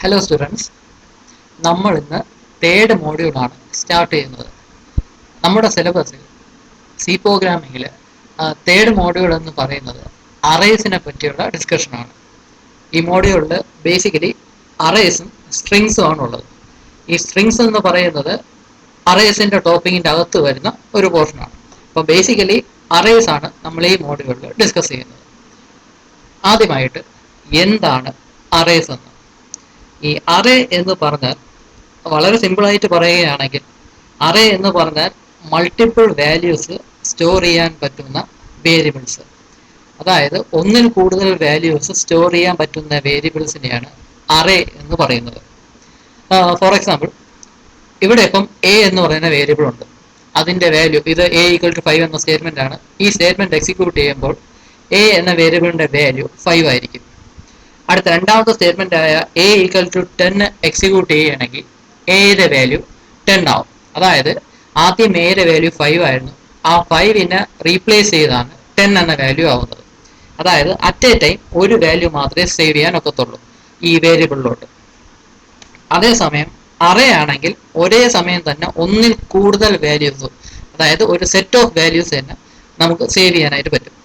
Hello students, നമ്മൾ ഇന്ന് third മോഡ്യൂളാണ് start ചെയ്യുന്നത്. നമ്മുടെ സിലബസിൽ സി പ്രോഗ്രാമിങ്ങിൽ തേർഡ് മോഡ്യൂൾ എന്ന് പറയുന്നത് അറേസിനെ പറ്റിയുള്ള ഡിസ്കഷനാണ്. ഈ മോഡ്യൂളിൽ ബേസിക്കലി അറേസും സ്ട്രിങ്സും ആണുള്ളത്. ഈ സ്ട്രിങ്സ് എന്ന് പറയുന്നത് അറേസിൻ്റെ ടോപ്പിങ്ങിൻ്റെ അകത്ത് വരുന്ന ഒരു പോർഷനാണ്. അപ്പോൾ ബേസിക്കലി അറേസ് ആണ് നമ്മൾ ഈ മോഡ്യൂളിൽ ഡിസ്കസ് ചെയ്യുന്നത്. ആദ്യമായിട്ട് എന്താണ് അറേസ് എന്ന്? ഈ അറേ എന്ന് പറഞ്ഞാൽ വളരെ സിമ്പിളായിട്ട് പറയുകയാണെങ്കിൽ അറേ എന്ന് പറഞ്ഞാൽ മൾട്ടിപ്പിൾ വാല്യൂസ് സ്റ്റോർ ചെയ്യാൻ പറ്റുന്ന വേരിയബിൾസ്. അതായത് ഒന്നിൽ കൂടുതൽ വാല്യൂസ് സ്റ്റോർ ചെയ്യാൻ പറ്റുന്ന വേരിയബിൾസിനെയാണ് അറേ എന്ന് പറയുന്നത്. ഫോർ എക്സാമ്പിൾ, ഇവിടെ ഇപ്പം എ എന്ന് പറയുന്ന വേരിയബിൾ ഉണ്ട്. അതിൻ്റെ വാല്യൂ ഇത് എ ഈക്വൽ ടു 5 എന്ന സ്റ്റേറ്റ്മെൻ്റ് ആണ്. ഈ സ്റ്റേറ്റ്മെൻറ്റ് എക്സിക്യൂട്ട് ചെയ്യുമ്പോൾ എ എന്ന വേരിയബിളിൻ്റെ വാല്യൂ 5 ആയിരിക്കും. അടുത്ത രണ്ടാമത്തെ സ്റ്റേറ്റ്മെന്റ് ആയ എ ഈക്വൽ ടു 10 എക്സിക്യൂട്ട് ചെയ്യുകയാണെങ്കിൽ എയുടെ വാല്യൂ 10 ആവും. അതായത് ആദ്യം എയുടെ വാല്യൂ 5 ആയിരുന്നു, ആ 5നെ റീപ്ലേസ് ചെയ്താണ് 10 എന്ന വാല്യൂ ആവുന്നത്. അതായത് അറ്റ് എ ടൈം ഒരു വാല്യൂ മാത്രമേ സേവ് ചെയ്യാൻ ഒക്കത്തുള്ളൂ ഈ വേരിയബിളിലോട്ട്. അതേസമയം അറേ ആണെങ്കിൽ ഒരേ സമയം തന്നെ ഒന്നിൽ കൂടുതൽ വാല്യൂസ്, അതായത് ഒരു സെറ്റ് ഓഫ് വാല്യൂസ് തന്നെ നമുക്ക് സേവ് ചെയ്യാനായിട്ട് പറ്റും.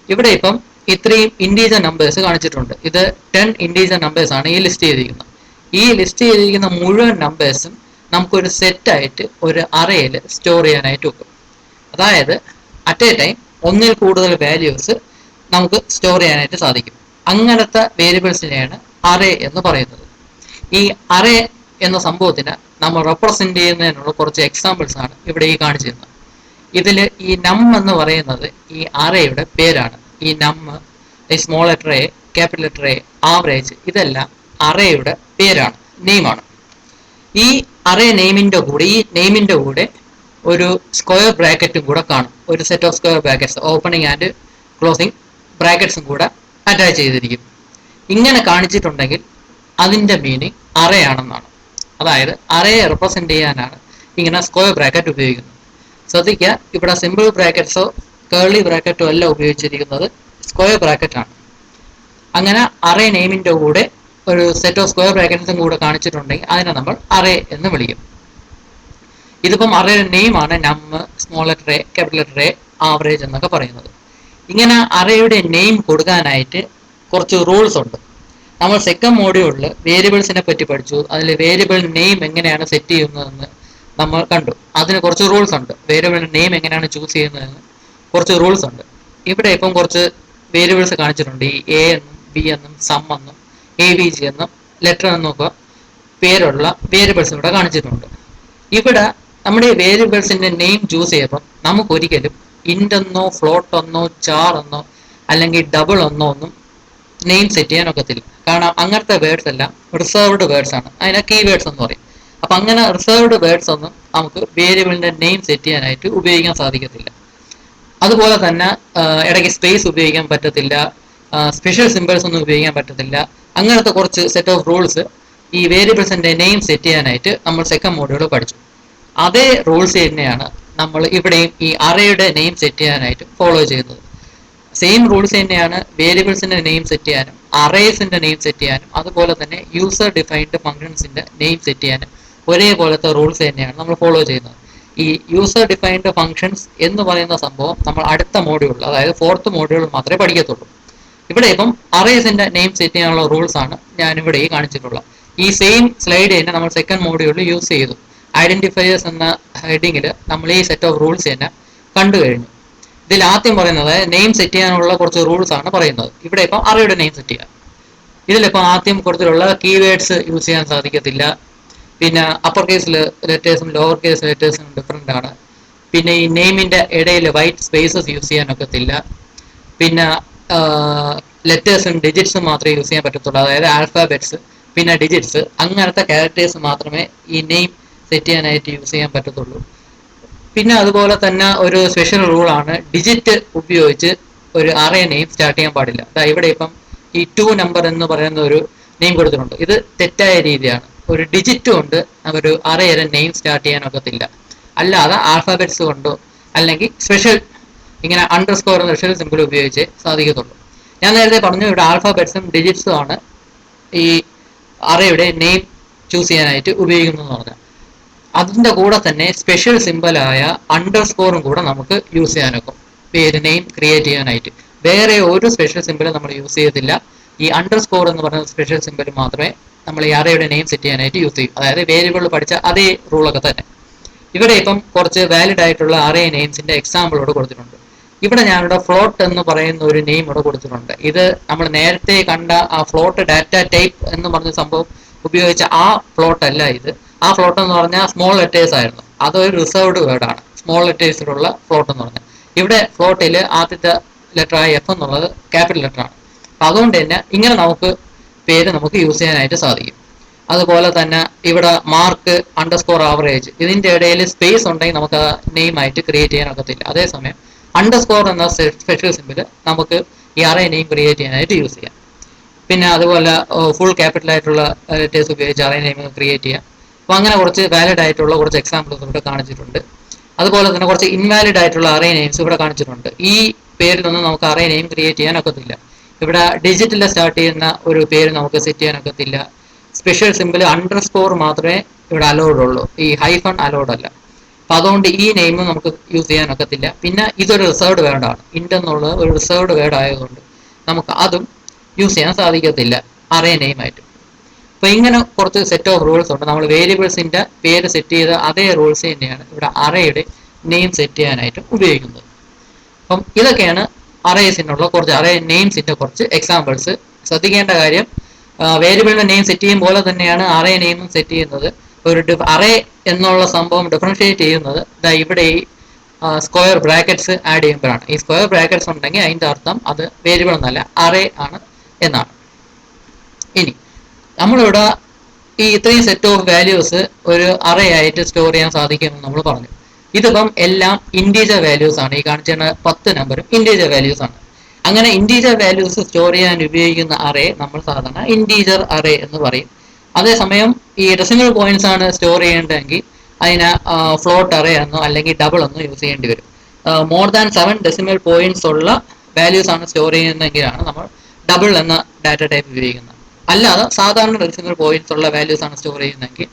ഇവിടെ ഇപ്പം ഇത്രയും ഇൻറ്റീജർ നമ്പേഴ്സ് കാണിച്ചിട്ടുണ്ട്. ഇത് 10 ഇൻറ്റീജർ നമ്പേഴ്സ് ആണ് ഈ ലിസ്റ്റ് ചെയ്തിരിക്കുന്നത്. ഈ ലിസ്റ്റ് ചെയ്തിരിക്കുന്ന മുഴുവൻ നമ്പേഴ്സും നമുക്കൊരു സെറ്റായിട്ട് ഒരു അറേയിൽ സ്റ്റോർ ചെയ്യാനായിട്ട് വെക്കും. അതായത് അറ്റ് എ ടൈം ഒന്നിൽ കൂടുതൽ വാല്യൂസ് നമുക്ക് സ്റ്റോർ ചെയ്യാനായിട്ട് സാധിക്കും. അങ്ങനത്തെ വേരിയബിൾസിനെയാണ് അറേ എന്ന് പറയുന്നത്. ഈ അറേ എന്ന സംഭവത്തിന് നമ്മൾ റെപ്രസെന്റ് ചെയ്യുന്നതിനുള്ള കുറച്ച് എക്സാമ്പിൾസ് ആണ് ഇവിടെ ഈ കാണിച്ചിരുന്നത്. ഇതിൽ ഈ നം എന്ന് പറയുന്നത് ഈ അറേയുടെ പേരാണ്. ഈ നം, small letter A, capital letter A, average, ഇതെല്ലാം അറേയുടെ പേരാണ്, നെയിമാണ്. ഈ അറേ നെയിമിൻ്റെ കൂടെ ഒരു സ്ക്വയർ ബ്രാക്കറ്റും കൂടെ കാണും. ഒരു set of square brackets, opening and closing ബ്രാക്കറ്റ്സും കൂടെ അറ്റാച്ച് ചെയ്തിരിക്കും. ഇങ്ങനെ കാണിച്ചിട്ടുണ്ടെങ്കിൽ അതിൻ്റെ മീനിങ് അറേ ആണെന്നാണ്. അതായത് അറേയെ റെപ്രസെന്റ് ചെയ്യാനാണ് ഇങ്ങനെ സ്ക്വയർ ബ്രാക്കറ്റ് ഉപയോഗിക്കുന്നത്. ശ്രദ്ധിക്കുക, ഇവിടെ സിമ്പിൾ ബ്രാക്കറ്റ്സോ കേർലി ബ്രാക്കറ്റോ അല്ല ഉപയോഗിച്ചിരിക്കുന്നത്, സ്ക്വയർ ബ്രാക്കറ്റ് ആണ്. അങ്ങനെ അറേ നെയിമിൻ്റെ കൂടെ ഒരു സെറ്റ് ഓഫ് സ്ക്വയർ ബ്രാക്കറ്റ്സും കൂടെ കാണിച്ചിട്ടുണ്ടെങ്കിൽ അതിനെ നമ്മൾ അറേ എന്ന് വിളിക്കും. ഇതിപ്പം അറേയുടെ നെയിമാണ് നം, small letter A, capital letter A, average എന്നൊക്കെ പറയുന്നത്. ഇങ്ങനെ അറേയുടെ നെയിം കൊടുക്കാനായിട്ട് കുറച്ച് റൂൾസ് ഉണ്ട്. നമ്മൾ സെക്കൻഡ് മോഡ്യൂളിൽ വേരിയബിൾസിനെ പറ്റി പഠിച്ചു. അതിൽ വേരിയബിൾ നെയിം എങ്ങനെയാണ് സെറ്റ് ചെയ്യുന്നതെന്ന് നമ്മൾ കണ്ടു. അതിന് കുറച്ച് റൂൾസ് ഉണ്ട്. വേരിയബിളിൻ്റെ നെയിം എങ്ങനെയാണ് ചൂസ് ചെയ്യുന്നതെന്ന് കുറച്ച് റൂൾസ് ഉണ്ട്. ഇവിടെ ഇപ്പം കുറച്ച് വേരിയബിൾസ് കാണിച്ചിട്ടുണ്ട്. ഈ എ എന്നും ബി എന്നും സം എന്നും AVG എന്നും ലെറ്റർ എന്നൊക്കെ പേരുള്ള വേരിയബിൾസ് ഇവിടെ കാണിച്ചിട്ടുണ്ട്. ഇവിടെ നമ്മുടെ ഈ വേരിയബിൾസിൻ്റെ നെയിം ചൂസ് ചെയ്യുമ്പം നമുക്കൊരിക്കലും ഇൻ്റ് എന്നോ ഫ്ലോട്ട് എന്നോ ചാർ എന്നോ അല്ലെങ്കിൽ ഡബിൾ എന്നോ ഒന്നും നെയിം സെറ്റ് ചെയ്യാൻ ഒക്കത്തില്ല. കാരണം അങ്ങനത്തെ വേർഡ്സ് എല്ലാം റിസർവ്ഡ് വേർഡ്സ് ആണ്. അതിനെ കീവേഡ്സ് എന്ന് പറയും. അപ്പം അങ്ങനെ റിസർവ്ഡ് വേർഡ്സ് ഒന്നും നമുക്ക് വേരിയബിളിൻ്റെ നെയിം സെറ്റ് ചെയ്യാനായിട്ട് ഉപയോഗിക്കാൻ സാധിക്കത്തില്ല. അതുപോലെ തന്നെ ഇടയ്ക്ക് സ്പേസ് ഉപയോഗിക്കാൻ പറ്റത്തില്ല, സ്പെഷ്യൽ സിമ്പിൾസ് ഒന്നും ഉപയോഗിക്കാൻ പറ്റത്തില്ല. അങ്ങനത്തെ കുറച്ച് സെറ്റ് ഓഫ് റൂൾസ് ഈ വേരിയബിൾസിൻ്റെ നെയിം സെറ്റ് ചെയ്യാനായിട്ട് നമ്മൾ സെക്കൻഡ് മോഡ്യൂൾ പഠിച്ചു. അതേ റൂൾസ് തന്നെയാണ് നമ്മൾ ഇവിടെയും ഈ അറേയുടെ നെയിം സെറ്റ് ചെയ്യാനായിട്ട് ഫോളോ ചെയ്യുന്നത്. സെയിം റൂൾസ് തന്നെയാണ് വേരിയബിൾസിൻ്റെ നെയിം സെറ്റ് ചെയ്യാനും അറേസിൻ്റെ നെയിം സെറ്റ് ചെയ്യാനും അതുപോലെ തന്നെ യൂസർ ഡിഫൈൻഡ് ഫംഗ്ഷൻസിൻ്റെ നെയിം സെറ്റ് ചെയ്യാനും ഒരേപോലത്തെ റൂൾസ് തന്നെയാണ് നമ്മൾ ഫോളോ ചെയ്യുന്നത്. ഈ യൂസർ ഡിഫൈൻഡ് ഫംഗ്ഷൻസ് എന്ന് പറയുന്ന സംഭവം നമ്മൾ അടുത്ത മോഡ്യൂളിൽ, അതായത് ഫോർത്ത് മോഡ്യൂളിൽ മാത്രമേ പഠിക്കത്തുള്ളൂ. ഇവിടെ ഇപ്പം അറേസിൻ്റെ നെയിം സെറ്റ് ചെയ്യാനുള്ള റൂൾസ് ആണ് ഞാനിവിടെ ഈ കാണിച്ചിട്ടുള്ളത്. ഈ സെയിം സ്ലൈഡ് തന്നെ നമ്മൾ സെക്കൻഡ് മോഡ്യൂളിൽ യൂസ് ചെയ്തു. ഐഡൻറ്റിഫയേഴ്സ് എന്ന ഹെഡിങ്ങിൽ നമ്മൾ ഈ സെറ്റ് ഓഫ് റൂൾസ് തന്നെ കണ്ടു കഴിഞ്ഞു. ഇതിൽ ആദ്യം പറയുന്നത് നെയിം സെറ്റ് ചെയ്യാനുള്ള കുറച്ച് റൂൾസ് ആണ് പറയുന്നത്. ഇവിടെ ഇപ്പം അറേയുടെ നെയിം സെറ്റ് ചെയ്യാം. ഇതിലിപ്പോൾ ആദ്യം കൊടുത്തിട്ടുള്ള കീവേഡ്സ് യൂസ് ചെയ്യാൻ സാധിക്കത്തില്ല. പിന്നെ അപ്പർ കേസ് ലെറ്റേഴ്സും ലോവർ കേസ് ലെറ്റേഴ്സും ഡിഫറെൻ്റ് ആണ്. പിന്നെ ഈ നെയിമിൻ്റെ ഇടയിൽ വൈറ്റ് സ്പേസസ് യൂസ് ചെയ്യാൻ ഒക്കത്തില്ല. പിന്നെ ലെറ്റേഴ്സും ഡിജിറ്റ്സും മാത്രമേ യൂസ് ചെയ്യാൻ പറ്റത്തുള്ളൂ. അതായത് ആൽഫാബെറ്റ്സ് പിന്നെ ഡിജിറ്റ്സ്, അങ്ങനത്തെ ക്യാരക്ടേഴ്സ് മാത്രമേ ഈ നെയിം സെറ്റ് ചെയ്യാനായിട്ട് യൂസ് ചെയ്യാൻ പറ്റത്തുള്ളൂ. പിന്നെ അതുപോലെ തന്നെ ഒരു സ്പെഷ്യൽ റൂളാണ്, ഡിജിറ്റ് ഉപയോഗിച്ച് ഒരു അറേ നെയിം സ്റ്റാർട്ട് ചെയ്യാൻ പാടില്ല. ഇവിടെ ഇപ്പം ഈ 2 നമ്പർ എന്ന് പറയുന്ന ഒരു നെയിം കൊടുത്തിട്ടുണ്ട്. ഇത് തെറ്റായ രീതിയാണ്. ഒരു ഡിജിറ്റ് കൊണ്ട് ഒരു അറേയുടെ നെയിം സ്റ്റാർട്ട് ചെയ്യാൻ ഒക്കത്തില്ല. അല്ലാതെ ആൽഫാബെറ്റ്സ് കൊണ്ടോ അല്ലെങ്കിൽ സ്പെഷ്യൽ ഇങ്ങനെ അണ്ടർസ്കോർ എന്ന സ്പെഷ്യൽ സിമ്പിൾ ഉപയോഗിച്ച് സാധിക്കത്തുള്ളൂ. ഞാൻ നേരത്തെ പറഞ്ഞു ഇവിടെ ആൽഫാബെറ്റ്സും ഡിജിറ്റ്സും ആണ് ഈ അറയുടെ നെയിം ചൂസ് ചെയ്യാനായിട്ട് ഉപയോഗിക്കുന്നതെന്ന് പറഞ്ഞാൽ അതിൻ്റെ കൂടെ തന്നെ സ്പെഷ്യൽ സിമ്പലായ അണ്ടർസ്കോറും കൂടെ നമുക്ക് യൂസ് ചെയ്യാനൊക്കും പേര് നെയിം ക്രിയേറ്റ് ചെയ്യാനായിട്ട്. വേറെ ഒരു സ്പെഷ്യൽ സിമ്പലും നമ്മൾ യൂസ് ചെയ്യത്തില്ല. ഈ അണ്ടർസ്കോർ എന്ന് പറയുന്ന സ്പെഷ്യൽ സിമ്പൽ മാത്രമേ നമ്മൾ ഈ അറയുടെ നെയിം സെറ്റ് ചെയ്യാനായിട്ട് യൂസ് ചെയ്യും. അതായത് വേരിയബിൾ പഠിച്ച അതേ റൂളൊക്കെ തന്നെ. ഇവിടെ ഇപ്പം കുറച്ച് വാലിഡ് ആയിട്ടുള്ള അറേ നെയിംസിന്റെ എക്സാമ്പിൾ ഇവിടെ കൊടുത്തിട്ടുണ്ട്. ഇവിടെ ഞാനിവിടെ ഫ്ലോട്ട് എന്ന് പറയുന്ന ഒരു നെയിം ഇവിടെ കൊടുത്തിട്ടുണ്ട്. ഇത് നമ്മൾ നേരത്തെ കണ്ട ആ ഫ്ലോട്ട് ഡാറ്റ ടൈപ്പ് എന്ന് പറഞ്ഞ സംഭവം ഉപയോഗിച്ച ആ ഫ്ലോട്ട് അല്ല ഇത്. ആ ഫ്ലോട്ട് എന്ന് പറഞ്ഞാൽ സ്മോൾ ലെറ്റേഴ്സ് ആയിരുന്നു. അതൊരു റിസർവ്ഡ് വേർഡാണ് സ്മോൾ ലെറ്റേഴ്സിലുള്ള ഫ്ലോട്ട് എന്ന് പറഞ്ഞാൽ. ഇവിടെ ഫ്ലോട്ടിൽ ആദ്യത്തെ ലെറ്റർ ആയ എഫ് എന്നുള്ളത് ക്യാപിറ്റൽ ലെറ്റർ ആണ്. അപ്പം അതുകൊണ്ട് തന്നെ ഇങ്ങനെ പേര് നമുക്ക് യൂസ് ചെയ്യാനായിട്ട് സാധിക്കും. അതുപോലെ തന്നെ ഇവിടെ മാർക്ക് അണ്ടർസ്കോർ ആവറേജ് ഇതിന്റെ ഇടയിൽ സ്പേസ് ഉണ്ടെങ്കിൽ നമുക്ക് നെയിം ആയിട്ട് ക്രിയേറ്റ് ചെയ്യാൻ ഒക്കത്തില്ല. അതേസമയം അണ്ടർസ്കോർ എന്ന സ്പെഷ്യൽ സിമ്പിൾ നമുക്ക് ഈ അറേ നെയിം ക്രിയേറ്റ് ചെയ്യാനായിട്ട് യൂസ് ചെയ്യാം. പിന്നെ അതുപോലെ ഫുൾ ക്യാപിറ്റൽ ആയിട്ടുള്ള ലെറ്റേഴ്സ് ഉപയോഗിച്ച് അറേ നെയിം ക്രിയേറ്റ് ചെയ്യാം. അപ്പോൾ അങ്ങനെ കുറച്ച് വാലിഡ് ആയിട്ടുള്ള കുറച്ച് എക്സാമ്പിൾസ് ഇവിടെ കാണിച്ചിട്ടുണ്ട്. അതുപോലെ തന്നെ കുറച്ച് ഇൻവാലിഡ് ആയിട്ടുള്ള അറേ നെയിംസ് ഇവിടെ കാണിച്ചിട്ടുണ്ട്. ഈ പേരിലൊന്നും നമുക്ക് അറേ നെയിം ക്രിയേറ്റ് ചെയ്യാൻ ഒക്കത്തില്ല. ഇവിടെ ഡിജിറ്റിൽ സ്റ്റാർട്ട് ചെയ്യുന്ന ഒരു പേര് നമുക്ക് സെറ്റ് ചെയ്യാൻ ഒക്കത്തില്ല. സ്പെഷ്യൽ സിമ്പിൾ അണ്ടർസ്കോർ മാത്രമേ ഇവിടെ അലൗഡ് ഉള്ളൂ. ഈ ഹൈഫൺ അലൗഡ് അല്ല. അപ്പം അതുകൊണ്ട് ഈ നെയിം നമുക്ക് യൂസ് ചെയ്യാൻ ഒക്കത്തില്ല. പിന്നെ ഇതൊരു റിസർവ്ഡ് വേർഡാണ്. ഇൻഡ് എന്നുള്ളത് ഒരു റിസർവ്ഡ് വേർഡ് ആയതുകൊണ്ട് നമുക്ക് അതും യൂസ് ചെയ്യാൻ സാധിക്കത്തില്ല അറേ നെയിമായിട്ട്. അപ്പോൾ ഇങ്ങനെ കുറച്ച് സെറ്റ് ഓഫ് റൂൾസ് ഉണ്ട്. നമ്മൾ വേരിയബിൾസിന്റെ പേര് സെറ്റ് ചെയ്ത അതേ റൂൾസ് തന്നെയാണ് ഇവിടെ അറേയുടെ നെയിം സെറ്റ് ചെയ്യാനായിട്ട് ഉപയോഗിക്കുന്നത്. അപ്പം ഇതൊക്കെയാണ് അറേസിനുള്ള കുറച്ച് അറേ നെയിംസിന്റെ കുറച്ച് എക്സാമ്പിൾസ്. ശ്രദ്ധിക്കേണ്ട കാര്യം വേരിയബിളിന്റെ നെയിം സെറ്റ് ചെയ്യും പോലെ തന്നെയാണ് അറേ നെയിമും സെറ്റ് ചെയ്യുന്നത്. ഒരു അറേ എന്നുള്ള സംഭവം ഡിഫറൻഷിയേറ്റ് ചെയ്യുന്നത് ഇവിടെ ഈ സ്ക്വയർ ബ്രാക്കറ്റ്സ് ആഡ് ചെയ്യുമ്പോഴാണ്. ഈ സ്ക്വയർ ബ്രാക്കറ്റ്സ് ഉണ്ടെങ്കിൽ അതിന്റെ അർത്ഥം അത് വേരിയബിൾ എന്നല്ല അറേ ആണ് എന്നാണ്. ഇനി നമ്മളിവിടെ ഈ ഇത്രയും സെറ്റ് ഓഫ് വാല്യൂസ് ഒരു അറേ ആയിട്ട് സ്റ്റോർ ചെയ്യാൻ സാധിക്കുമെന്ന് നമ്മൾ പറഞ്ഞു. ഇതിപ്പം എല്ലാം ഇൻറ്റീജർ വാല്യൂസ് ആണ്. ഈ കാണിച്ചിരുന്ന 10 നമ്പറും ഇൻറ്റീജർ വാല്യൂസ് ആണ്. അങ്ങനെ ഇൻറ്റീജർ വാല്യൂസ് സ്റ്റോർ ചെയ്യാൻ ഉപയോഗിക്കുന്ന അറേ നമ്മൾ സാധാരണ ഇൻറ്റീജർ അറേ എന്ന് പറയും. അതേസമയം ഈ ഡെസിമൽ പോയിന്റ്സ് ആണ് സ്റ്റോർ ചെയ്യേണ്ടതെങ്കിൽ അതിന് ഫ്ലോട്ട് അറേ എന്നോ അല്ലെങ്കിൽ ഡബിൾ എന്നോ യൂസ് ചെയ്യേണ്ടി വരും. മോർ ദാൻ 7 ഡെസിമൽ പോയിന്റ്സ് ഉള്ള വാല്യൂസ് ആണ് സ്റ്റോർ ചെയ്യുന്നതെങ്കിലാണ് നമ്മൾ ഡബിൾ എന്ന ഡാറ്റ ടൈപ്പ് ഉപയോഗിക്കുന്നത്. അല്ലാതെ സാധാരണ ഡെസിമൽ പോയിന്റ്സ് ഉള്ള വാല്യൂസ് ആണ് സ്റ്റോർ ചെയ്യുന്നതെങ്കിൽ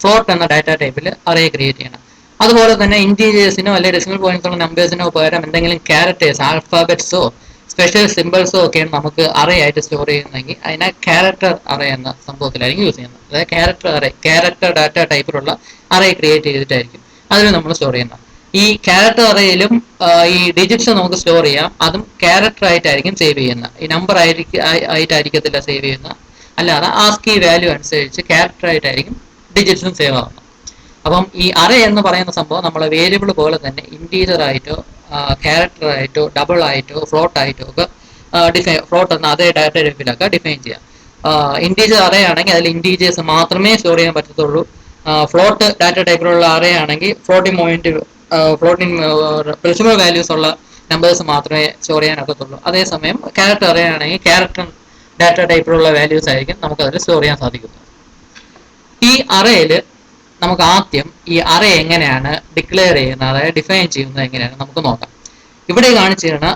ഫ്ലോട്ട് എന്ന ഡാറ്റ ടൈപ്പിൽ അറേ ക്രിയേറ്റ് ചെയ്യണം. അതുപോലെ തന്നെ ഇൻറ്റീജേഴ്സിനോ അല്ലെങ്കിൽ ഡെസിമൽ പോയിന്റ്സ് ഉള്ള നമ്പേഴ്സിനോ പകരം എന്തെങ്കിലും ക്യാരക്ടേഴ്സ് ആൽഫാബറ്റ്സോ സ്പെഷ്യൽ സിമ്പിൾസോ ഒക്കെയാണ് നമുക്ക് അറേ ആയിട്ട് സ്റ്റോർ ചെയ്യുന്നതെങ്കിൽ അതിനെ ക്യാരക്ടർ അറേ എന്ന സംഭവത്തിലായിരിക്കും യൂസ് ചെയ്യുന്നത്. അതായത് ക്യാരക്ടർ അറേ ക്യാരക്ടർ ഡാറ്റ ടൈപ്പിലുള്ള അറേ ക്രിയേറ്റ് ചെയ്തിട്ടായിരിക്കും അതിൽ നമ്മൾ സ്റ്റോർ ചെയ്യുന്നത്. ഈ ക്യാരക്ടർ അറേയിലും ഈ ഡിജിറ്റ്സ് നമുക്ക് സ്റ്റോർ ചെയ്യാം. അതും ക്യാരക്ടർ ആയിട്ടായിരിക്കും സേവ് ചെയ്യുന്നത്. ഈ നമ്പർ ആയിട്ടായിരിക്കത്തില്ല സേവ് ചെയ്യുന്നത്. അല്ലാതെ ആസ്കി വാല്യൂ അനുസരിച്ച് ക്യാരക്ടർ ആയിട്ടായിരിക്കും ഡിജിറ്റ്സും സേവ് ആവുന്നത്. അപ്പം ഈ അറേ എന്ന് പറയുന്ന സംഭവം നമ്മൾ വേരിയബിൾ പോലെ തന്നെ ഇൻറ്റീജർ ആയിട്ടോ ക്യാരക്ടർ ആയിട്ടോ ഡബിൾ ആയിട്ടോ ഫ്ലോട്ട് ആയിട്ടോ ഒക്കെ ഫ്ലോട്ട് എന്ന അതേ ഡാറ്റ ടൈപ്പിലൊക്കെ ഡിഫൈൻ ചെയ്യാം. ഇൻറ്റീജർ അറേ ആണെങ്കിൽ അതിൽ ഇൻറ്റീജേഴ്സ് മാത്രമേ സ്റ്റോർ ചെയ്യാൻ പറ്റത്തുള്ളൂ. ഫ്ലോട്ട് ഡാറ്റ ടൈപ്പിലുള്ള അറേ ആണെങ്കിൽ ഫ്ലോട്ടിംഗ് ഡെസിമൽ വാല്യൂസ് ഉള്ള നമ്പേഴ്സ് മാത്രമേ സ്റ്റോർ ചെയ്യാൻ ഒക്കത്തുള്ളൂ. അതേസമയം ക്യാരക്ടർ അറേ ആണെങ്കിൽ ക്യാരക്ടർ ഡാറ്റ ടൈപ്പിലുള്ള വാല്യൂസ് ആയിരിക്കും നമുക്ക് അതിൽ സ്റ്റോർ ചെയ്യാൻ സാധിക്കുന്നത്. ഈ അറേയിൽ നമുക്ക് ആദ്യം ഈ അറേ എങ്ങനെയാണ് ഡിക്ലെയർ ചെയ്യുന്നത്, അതായത് ഡിഫൈൻ ചെയ്യുന്നത് എങ്ങനെയാണ് നമുക്ക് നോക്കാം. ഇവിടെ കാണിച്ചിരുന്ന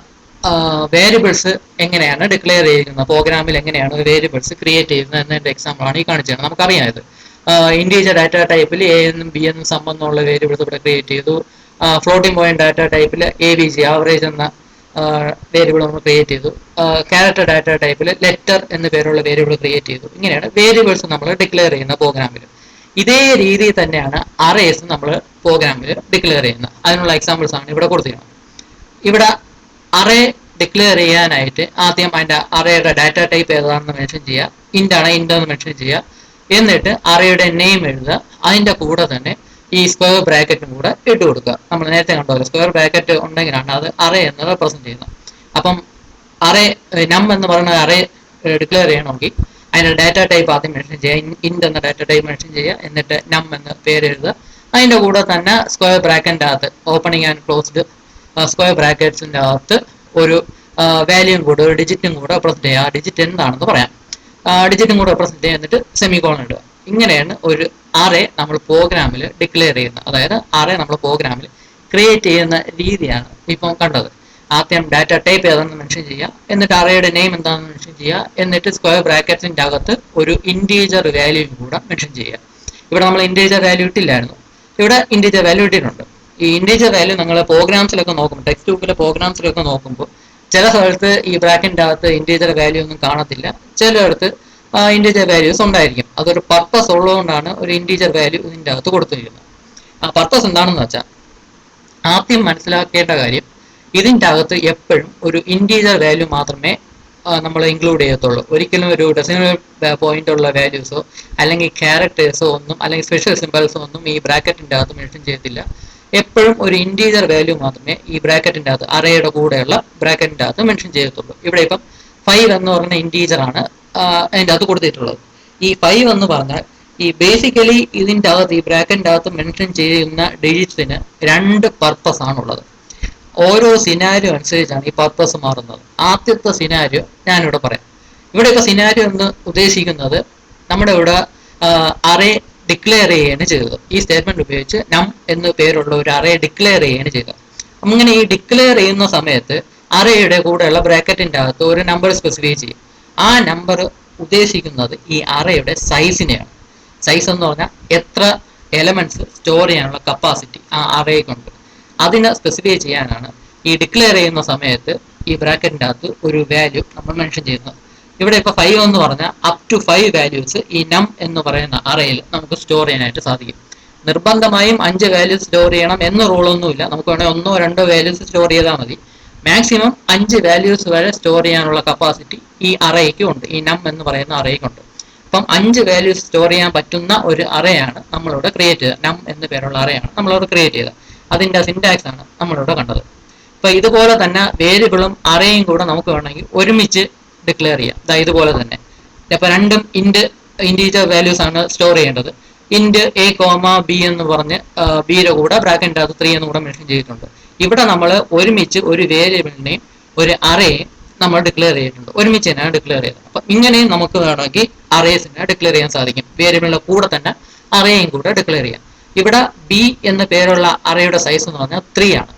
വേരിയബിൾസ് എങ്ങനെയാണ് ഡിക്ലെയർ ചെയ്യുന്നത്, പ്രോഗ്രാമിൽ എങ്ങനെയാണ് വേരിയബിൾസ് ക്രിയേറ്റ് ചെയ്യുന്നത് എന്നതിന്റെ എക്സാമ്പിൾ ആണ് ഈ കാണിച്ചിരുന്നത്. നമുക്കറിയാം ഇത് ഇൻറ്റീജർ ഡാറ്റ ടൈപ്പിൽ എ എന്നും ബി എന്നും സം എന്നുള്ള വേരിയബിൾസ് ഇവിടെ ക്രിയേറ്റ് ചെയ്തു. ഫ്ലോട്ടിംഗ് പോയിന്റ് ഡാറ്റ ടൈപ്പിൽ AVG ആവറേജ് എന്ന വേരിയബിൾ നമ്മൾ ക്രിയേറ്റ് ചെയ്തു. ക്യാരക്ടർ ഡാറ്റ ടൈപ്പിൽ ലെറ്റർ എന്ന പേരുള്ള വേരിയബിൾ ക്രിയേറ്റ് ചെയ്തു. ഇങ്ങനെയാണ് വേരിയബിൾസ് നമ്മൾ ഡിക്ലെയർ ചെയ്യുന്ന പ്രോഗ്രാമിൽ. ഇതേ രീതിയിൽ തന്നെയാണ് അറേസ് നമ്മൾ പ്രോഗ്രാമിൽ ഡിക്ലെയർ ചെയ്യുന്നത്. അതിനുള്ള എക്സാമ്പിൾസ് ആണ് ഇവിടെ കൊടുത്തിരിക്കുന്നത്. ഇവിടെ അറേ ഡിക്ലെയർ ചെയ്യാനായിട്ട് ആദ്യം അതിൻ്റെ അറേയുടെ ഡാറ്റ ടൈപ്പ് ഏതാണെന്ന് മെൻഷൻ ചെയ്യുക. ഇൻഡ് ആണ് ഇൻഡ് എന്ന് മെൻഷൻ ചെയ്യുക. എന്നിട്ട് അറേയുടെ നെയിം എഴുതുക. അതിൻ്റെ കൂടെ തന്നെ ഈ സ്ക്വയർ ബ്രാക്കറ്റും കൂടെ ഇട്ട് കൊടുക്കുക. നമ്മൾ നേരത്തെ കണ്ടല്ലോ സ്ക്വയർ ബ്രാക്കറ്റ് ഉണ്ടെങ്കിലാണ് അത് അറേ എന്ന് റെപ്രസെന്റ് ചെയ്യുന്നത്. അപ്പം അറേ നം എന്ന് പറയുന്ന അറേ ഡിക്ലെയർ ചെയ്യണമെങ്കിൽ അതിൻ്റെ ഡാറ്റ ടൈപ്പ് ആദ്യം മെൻഷൻ ചെയ്യുക. ഇൻഡ് എന്ന ഡാറ്റ ടൈപ്പ് മെൻഷൻ ചെയ്യുക. എന്നിട്ട് നം എന്ന് പേര് എഴുതുക. അതിൻ്റെ കൂടെ തന്നെ സ്ക്വയർ ബ്രാക്കറ്റിൻ്റെ അകത്ത് ഓപ്പണിംഗ് ആൻഡ് ക്ലോസ്ഡ് സ്ക്വയർ ബ്രാക്കറ്റ്സിൻ്റെ അകത്ത് ഒരു വാല്യൂം കൂടെ ഒരു ഡിജിറ്റും കൂടെ റെപ്രസെന്റ് ചെയ്യുക. ആ ഡിജിറ്റ് എന്താണെന്ന് പറയാം. ഡിജിറ്റും കൂടെ റെപ്രസെന്റ് ചെയ്യുക. എന്നിട്ട് സെമികോളൻ ഇടുക. ഇങ്ങനെയാണ് ഒരു അറേ നമ്മൾ പ്രോഗ്രാമിൽ ഡിക്ലെയർ ചെയ്യുന്നത്. അതായത് അറേ നമ്മൾ പ്രോഗ്രാമിൽ ക്രിയേറ്റ് ചെയ്യുന്ന രീതിയാണ് ഇപ്പം കണ്ടത്. ആദ്യം ഡാറ്റ ടൈപ്പ് ഏതാണെന്ന് മെൻഷൻ ചെയ്യുക, എന്നിട്ട് അറേയുടെ നെയിം എന്താണെന്ന് മെൻഷൻ ചെയ്യുക, എന്നിട്ട് സ്ക്വയർ ബ്രാക്കറ്റ്സിൻ്റെ അകത്ത് ഒരു ഇൻറ്റീജർ വാല്യൂയും കൂടെ മെൻഷൻ ചെയ്യുക. ഇവിടെ നമ്മൾ ഇൻറ്റീജർ വാല്യൂ ഇട്ടില്ലായിരുന്നു, ഇവിടെ ഇൻറ്റീജർ വാല്യൂ ഇട്ടിട്ടുണ്ട്. ഈ ഇൻറ്റീജർ വാല്യൂ നിങ്ങൾ പ്രോഗ്രാംസിലൊക്കെ നോക്കുമ്പോൾ, ടെക്സ്റ്റ് ബുക്കിലെ പ്രോഗ്രാംസിലൊക്കെ നോക്കുമ്പോൾ ചില സ്ഥലത്ത് ഈ ബ്രാക്കറ്റിൻ്റെ അകത്ത് ഇൻറ്റീജർ വാല്യൂ ഒന്നും കാണത്തില്ല, ചിലയിടത്ത് ഇൻറ്റീജർ വാല്യൂസ് ഉണ്ടായിരിക്കും. അതൊരു പർപ്പസ് ഉള്ളതുകൊണ്ടാണ് ഒരു ഇൻറ്റീജർ വാല്യൂ ഇതിൻ്റെ അകത്ത് കൊടുത്തിരിക്കുന്നത്. ആ പർപ്പസ് എന്താണെന്ന് വെച്ചാൽ, ആദ്യം മനസ്സിലാക്കേണ്ട കാര്യം, ഇതിൻ്റെ അകത്ത് എപ്പോഴും ഒരു ഇൻറ്റീജർ വാല്യൂ മാത്രമേ നമ്മൾ ഇൻക്ലൂഡ് ചെയ്യത്തുള്ളൂ. ഒരിക്കലും ഒരു ഡെസിമൽ പോയിന്റ് ഉള്ള വാല്യൂസോ അല്ലെങ്കിൽ ക്യാരക്ടേഴ്സോ ഒന്നും അല്ലെങ്കിൽ സ്പെഷ്യൽ സിംബൽസോ ഒന്നും ഈ ബ്രാക്കറ്റിൻ്റെ അകത്ത് മെൻഷൻ ചെയ്യത്തില്ല. എപ്പോഴും ഒരു ഇൻറ്റീജർ വാല്യൂ മാത്രമേ ഈ ബ്രാക്കറ്റിൻ്റെ അകത്ത്, അറേയുടെ കൂടെയുള്ള ബ്രാക്കറ്റിൻ്റെ അകത്ത് മെൻഷൻ ചെയ്യത്തുള്ളൂ. ഇവിടെ ഇപ്പം 5 എന്ന് പറഞ്ഞ ഇൻറ്റീജർ ആണ് അതിൻ്റെ അകത്ത് കൊടുത്തിട്ടുള്ളത്. ഈ 5 എന്ന് പറഞ്ഞാൽ ഈ ബേസിക്കലി ഇതിൻ്റെ അകത്ത്, ഈ ബ്രാക്കറ്റിൻ്റെ അകത്ത് മെൻഷൻ ചെയ്യുന്ന ഡിജിറ്റ്സിന് 2 പർപ്പസ് ആണുള്ളത്. ഓരോ സിനാരിയോ അനുസരിച്ചാണ് ഈ പർപ്പസ് മാറുന്നത്. ആദ്യത്തെ സിനാരിയോ ഞാനിവിടെ പറയാം. ഇവിടെ ഇപ്പോൾ സിനാരിയോ എന്ന് ഉദ്ദേശിക്കുന്നത്, നമ്മുടെ ഇവിടെ അറേ ഡിക്ലെയർ ചെയ്യുകയാണ് ചെയ്തത്. ഈ സ്റ്റേറ്റ്മെന്റ് ഉപയോഗിച്ച് നം എന്ന് പേരുള്ള ഒരു അറേ ഡിക്ലെയർ ചെയ്യുകയാണ് ചെയ്തത്. അങ്ങനെ ഈ ഡിക്ലെയർ ചെയ്യുന്ന സമയത്ത് അറേയുടെ കൂടെയുള്ള ബ്രാക്കറ്റിൻ്റെ അകത്ത് ഒരു നമ്പർ സ്പെസിഫൈ ചെയ്യും. ആ നമ്പർ ഉദ്ദേശിക്കുന്നത് ഈ അറേയുടെ സൈസിനെയാണ്. സൈസ് എന്ന് പറഞ്ഞാൽ എത്ര എലമെന്റ്സ് സ്റ്റോർ ചെയ്യാനുള്ള കപ്പാസിറ്റി ആ അറേക്കുണ്ട്, അതിനെ സ്പെസിഫൈ ചെയ്യാനാണ് ഈ ഡിക്ലെയർ ചെയ്യുന്ന സമയത്ത് ഈ ബ്രാക്കറ്റിൻ്റെ അകത്ത് ഒരു വാല്യൂ നമ്മൾ മെൻഷൻ ചെയ്യുന്നത്. ഇവിടെ ഇപ്പോൾ 5 എന്ന് പറഞ്ഞാൽ അപ് ടു 5 വാല്യൂസ് ഈ നം എന്ന് പറയുന്ന അറേയിൽ നമുക്ക് സ്റ്റോർ ചെയ്യാനായിട്ട് സാധിക്കും. നിർബന്ധമായും 5 വാല്യൂസ് സ്റ്റോർ ചെയ്യണം എന്ന് റൂളൊന്നുമില്ല. നമുക്ക് വേണമെങ്കിൽ 1 or 2 വാല്യൂസ് സ്റ്റോർ ചെയ്താൽ മതി. മാക്സിമം 5 വാല്യൂസ് വരെ സ്റ്റോർ ചെയ്യാനുള്ള കപ്പാസിറ്റി ഈ അറേക്ക് ഉണ്ട്, ഈ നം എന്ന് പറയുന്ന അറേക്കുണ്ട്. അപ്പം 5 വാല്യൂസ് സ്റ്റോർ ചെയ്യാൻ പറ്റുന്ന ഒരു അറേയാണ് നമ്മളിവിടെ ക്രിയേറ്റ് ചെയ്തത്. നം എന്ന് പേരുള്ള അറേയാണ് നമ്മളിവിടെ ക്രിയേറ്റ് ചെയ്തത്. അതിൻ്റെ സിൻടാക്സ് ആണ് നമ്മളിവിടെ കണ്ടത്. അപ്പോൾ ഇതുപോലെ തന്നെ വേരിയബിളും അറേയും കൂടെ നമുക്ക് വേണമെങ്കിൽ ഒരുമിച്ച് ഡിക്ലെയർ ചെയ്യാം. ഇതുപോലെ തന്നെ അപ്പോൾ രണ്ടും ഇൻറ്റീജർ വാല്യൂസ് ആണ് സ്റ്റോർ ചെയ്യേണ്ടത്. ഇൻറ്റ് എ കോമ ബി എന്ന് പറഞ്ഞ് ബിയുടെ കൂടെ ബ്രാക്കറ്റിൻ്റെ അകത്ത് 3 എന്ന് കൂടെ മെൻഷൻ ചെയ്തിട്ടുണ്ട്. ഇവിടെ നമ്മൾ ഒരുമിച്ച് ഒരു വേരിയബിളിനെയും ഒരു അറേയും നമ്മൾ ഡിക്ലെയർ ചെയ്തിട്ടുണ്ട്, ഒരുമിച്ച് തന്നെയാണ് ഡിക്ലെയർ ചെയ്തത്. അപ്പം ഇങ്ങനെയും നമുക്ക് വേണമെങ്കിൽ അറേസിനെ ഡിക്ലെയർ ചെയ്യാൻ സാധിക്കും. വേരിയബിളിൻ്റെ കൂടെ തന്നെ അറേയും കൂടെ ഡിക്ലെയർ ചെയ്യാം. ഇവിടെ ബി എന്ന പേരുള്ള അറേയുടെ സൈസ് എന്ന് പറഞ്ഞാൽ 3 ആണ്.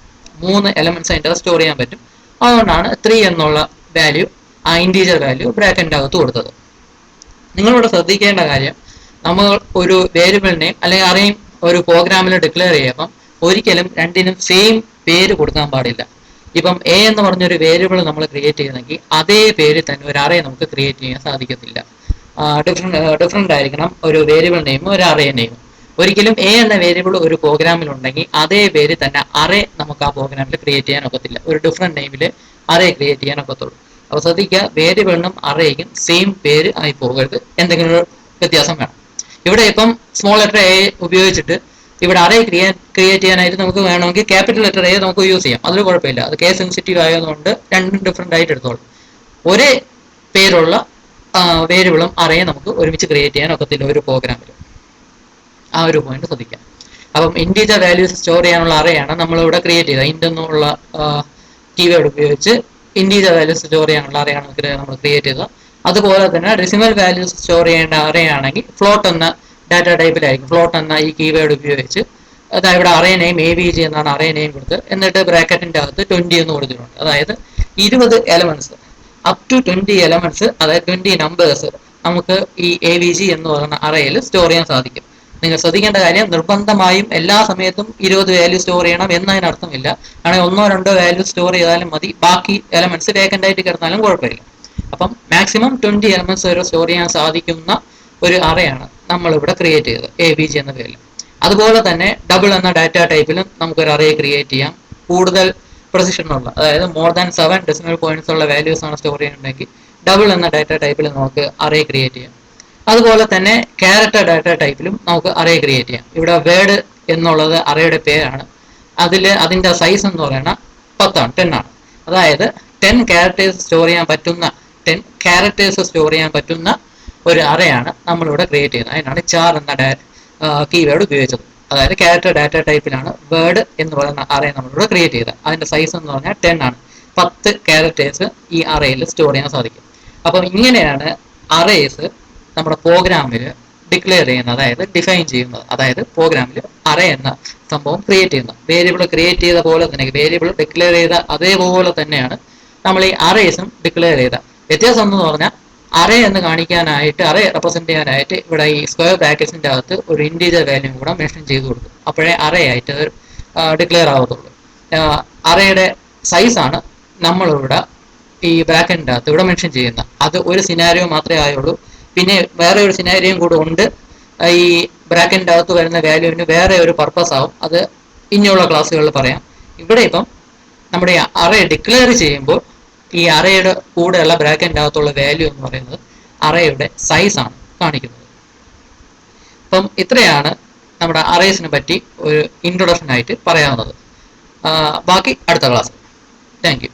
3 എലമെന്റ്സ് അതിൻ്റെ സ്റ്റോർ ചെയ്യാൻ പറ്റും. അതുകൊണ്ടാണ് 3 എന്നുള്ള വാല്യൂ, ആ ഇൻറ്റീജർ വാല്യൂ ബ്രാക്കറ്റിൻ്റെ അകത്ത് കൊടുത്തത്. നിങ്ങളിവിടെ ശ്രദ്ധിക്കേണ്ട കാര്യം, നമ്മൾ ഒരു വേരിയബിളിനെയും അല്ലെങ്കിൽ അറേയും ഒരു പ്രോഗ്രാമിൽ ഡിക്ലെയർ ചെയ്യുമ്പം ഒരിക്കലും രണ്ടിനും സെയിം പേര് കൊടുക്കാൻ പാടില്ല. ഇപ്പം എ എന്ന് പറഞ്ഞൊരു വേരിയബിൾ നമ്മൾ ക്രിയേറ്റ് ചെയ്യുന്നെങ്കിൽ അതേ പേര് തന്നെ ഒരു അറേ നമുക്ക് ക്രിയേറ്റ് ചെയ്യാൻ സാധിക്കത്തില്ല. ഡിഫറെൻ്റ് ആയിരിക്കണം ഒരു വേരിയബിൾ നെയിമും ഒരു അറേ നെയിമും. ഒരിക്കലും എ എന്ന വേരിയബിൾ ഒരു പ്രോഗ്രാമിൽ ഉണ്ടെങ്കിൽ അതേ പേര് തന്നെ അറേ നമുക്ക് ആ പ്രോഗ്രാമിൽ ക്രിയേറ്റ് ചെയ്യാൻ ഒക്കത്തില്ല. ഒരു ഡിഫറെൻറ്റ് നെയിമിൽ അറേ ക്രിയേറ്റ് ചെയ്യാൻ ഒക്കത്തുള്ളൂ. അപ്പോൾ ശ്രദ്ധിക്കുക, വേരിയബിളിനും അറേക്കും സെയിം പേര് ആയി പോകരുത്, എന്തെങ്കിലും ഒരു വ്യത്യാസം വേണം. ഇവിടെ ഇപ്പം സ്മോൾ ലെറ്റർ എ ഉപയോഗിച്ചിട്ട് ഇവിടെ അറേ ക്രിയേറ്റ് ചെയ്യാനായിട്ട് നമുക്ക് വേണമെങ്കിൽ ക്യാപിറ്റൽ ലെറ്റർ എ നമുക്ക് യൂസ് ചെയ്യാം, അതിൽ കുഴപ്പമില്ല. അത് കേസ് സെൻസിറ്റീവ് ആയതുകൊണ്ട് രണ്ടും ഡിഫറെൻ്റ് ആയിട്ട് എടുത്തോളൂ. ഒരേ പേരുള്ള വേരിയബിളും അറേയും നമുക്ക് ഒരുമിച്ച് ക്രിയേറ്റ് ചെയ്യാൻ ഒക്കത്തില്ല ഒരു പ്രോഗ്രാമിൽ. ആ ഒരു പോയിന്റ് ശ്രദ്ധിക്കാം. അപ്പം ഇൻറ്റീജർ വാല്യൂസ് സ്റ്റോർ ചെയ്യാനുള്ള അറേയാണ് നമ്മളിവിടെ ക്രിയേറ്റ് ചെയ്തത്. ഇൻറ്റ് എന്നുള്ള കീവേഡ് ഉപയോഗിച്ച് ഇൻറ്റീജർ വാല്യൂസ് സ്റ്റോർ ചെയ്യാനുള്ള അറേയാണ് നമ്മൾ ക്രിയേറ്റ് ചെയ്തത്. അതുപോലെ തന്നെ ഡെസിമൽ വാല്യൂസ് സ്റ്റോർ ചെയ്യേണ്ട അറേയാണെങ്കിൽ ഫ്ലോട്ട് എന്ന ഡാറ്റ ടൈപ്പിലായിരിക്കും. ഫ്ലോട്ട് എന്ന ഈ കീവേഡ് ഉപയോഗിച്ച് അതായത് ഇവിടെ അറേ നെയിം AVG എന്നാണ് അറേ നെയിം കൊടുത്ത്, എന്നിട്ട് ബ്രാക്കറ്റിൻ്റെ അകത്ത് 20 എന്ന് കൊടുത്തിട്ടുണ്ട്. അതായത് 20 എലമെന്റ്സ്, അപ് ടു 20 എലമെന്റ്സ്, അതായത് 20 നമ്പേഴ്സ് നമുക്ക് ഈ AVG എന്ന് പറയുന്ന അറേയിൽ സ്റ്റോർ ചെയ്യാൻ സാധിക്കും. നിങ്ങൾ ശ്രദ്ധിക്കേണ്ട കാര്യം, നിർബന്ധമായും എല്ലാ സമയത്തും 20 വാല്യൂ സ്റ്റോർ ചെയ്യണം എന്നതിനർത്ഥമില്ല. ആണെങ്കിൽ 1 or 2 വാല്യൂ സ്റ്റോർ ചെയ്താലും മതി, ബാക്കി എലമെന്റ്സ് വേക്കൻ്റ് ആയിട്ട് കിടന്നാലും കുഴപ്പമില്ല. അപ്പം മാക്സിമം 20 എലമെന്റ്സ് വരെ സ്റ്റോർ ചെയ്യാൻ സാധിക്കുന്ന ഒരു അറേയാണ് നമ്മളിവിടെ ക്രിയേറ്റ് ചെയ്തത് AVG എന്ന പേരിൽ. അതുപോലെ തന്നെ ഡബിൾ എന്ന ഡാറ്റ ടൈപ്പിലും നമുക്കൊരു അറേ ക്രിയേറ്റ് ചെയ്യാം. കൂടുതൽ പ്രസിഷനുള്ള, അതായത് മോർ ദാൻ 7 ഡെസിമൽ പോയിന്റ്സ് ഉള്ള വാല്യൂസ് ആണ് സ്റ്റോർ ചെയ്യുന്നുണ്ടെങ്കിൽ ഡബിൾ എന്ന ഡാറ്റ ടൈപ്പിൽ നമുക്ക് അറേ ക്രിയേറ്റ് ചെയ്യാം. അതുപോലെ തന്നെ ക്യാരക്ടർ ഡാറ്റ ടൈപ്പിലും നമുക്ക് അറേ ക്രിയേറ്റ് ചെയ്യാം. ഇവിടെ വേർഡ് എന്നുള്ളത് അറേയുടെ പേരാണ്. അതിൻ്റെ സൈസ് എന്ന് പറയുന്നത് 10 ആണ്. അതായത് 10 ക്യാരക്ടേഴ്സ് സ്റ്റോർ ചെയ്യാൻ പറ്റുന്ന 10 ക്യാരക്ടേഴ്സ് സ്റ്റോർ ചെയ്യാൻ പറ്റുന്ന ഒരു അറേയാണ് നമ്മളിവിടെ ക്രിയേറ്റ് ചെയ്യുന്നത്. അതിനാണ് ചാർ എന്ന കീവേഡ് ഉപയോഗിച്ചത്. അതായത് ക്യാരക്ടർ ഡാറ്റ ടൈപ്പിലാണ് വേർഡ് എന്ന് പറയുന്ന അറേ നമ്മളിവിടെ ക്രിയേറ്റ് ചെയ്തത്. അതിൻ്റെ സൈസ് എന്ന് പറഞ്ഞാൽ 10 ആണ്. 10 ക്യാരക്ടേഴ്സ് ഈ അറേയിൽ സ്റ്റോർ ചെയ്യാൻ സാധിക്കും. അപ്പം ഇങ്ങനെയാണ് അറേസ് നമ്മുടെ പ്രോഗ്രാമിൽ ഡിക്ലെയർ ചെയ്യുന്നത്, അതായത് ഡിഫൈൻ ചെയ്യുന്നത്, അതായത് പ്രോഗ്രാമിൽ അറേ എന്ന സംഭവം ക്രിയേറ്റ് ചെയ്യുന്നത്. വേരിയബിൾ ക്രിയേറ്റ് ചെയ്ത പോലെ തന്നെ, വേരിയബിൾ ഡിക്ലെയർ ചെയ്ത അതേപോലെ തന്നെയാണ് നമ്മൾ ഈ അറേസും ഡിക്ലെയർ ചെയ്ത. വ്യത്യാസം എന്ന് പറഞ്ഞാൽ അറേ എന്ന് കാണിക്കാനായിട്ട്, അറേ റെപ്രസെന്റ് ചെയ്യാനായിട്ട് ഇവിടെ ഈ സ്ക്വയർ ബ്രാക്കറ്റ്സിന്റെ അകത്ത് ഒരു ഇന്റീജർ വാല്യൂ കൂടെ മെൻഷൻ ചെയ്ത് കൊടുക്കും. അപ്പോഴേ അറേ ആയിട്ട് ഡിക്ലെയർ ആവത്തുള്ളൂ. അറേയുടെ സൈസാണ് നമ്മളിവിടെ ഈ ബ്രാക്കറ്റിന്റെ അകത്ത് ഇവിടെ മെൻഷൻ ചെയ്യുന്ന. അത് ഒരു സിനാരിയോ മാത്രമേ ആയുള്ളൂ. പിന്നെ വേറെ ഒരു സിനാരിയോയും കൂടെ ഉണ്ട്. ഈ ബ്രാക്കറ്റിന്റെ അകത്ത് വരുന്ന വാല്യൂവിന് വേറെ ഒരു പർപ്പസ് ആവും. അത് ഇനിയുള്ള ക്ലാസ്സുകളിൽ പറയാം. ഇവിടെ ഇപ്പം നമ്മുടെ അറേ ഡിക്ലെയർ ചെയ്യുമ്പോൾ ഈ അറേയുടെ കൂടെയുള്ള ബ്രാക്കറ്റിന്റെ അകത്തുള്ള വാല്യൂ എന്ന് പറയുന്നത് അറേയുടെ സൈസ് ആണ് കാണിക്കുന്നത്. അപ്പം ഇത്രയാണ് നമ്മുടെ അറേസിനെ പറ്റി ഒരു ഇൻട്രൊഡക്ഷൻ ആയിട്ട് പറയാവുന്നത്. ബാക്കി അടുത്ത ക്ലാസ്. Thank you.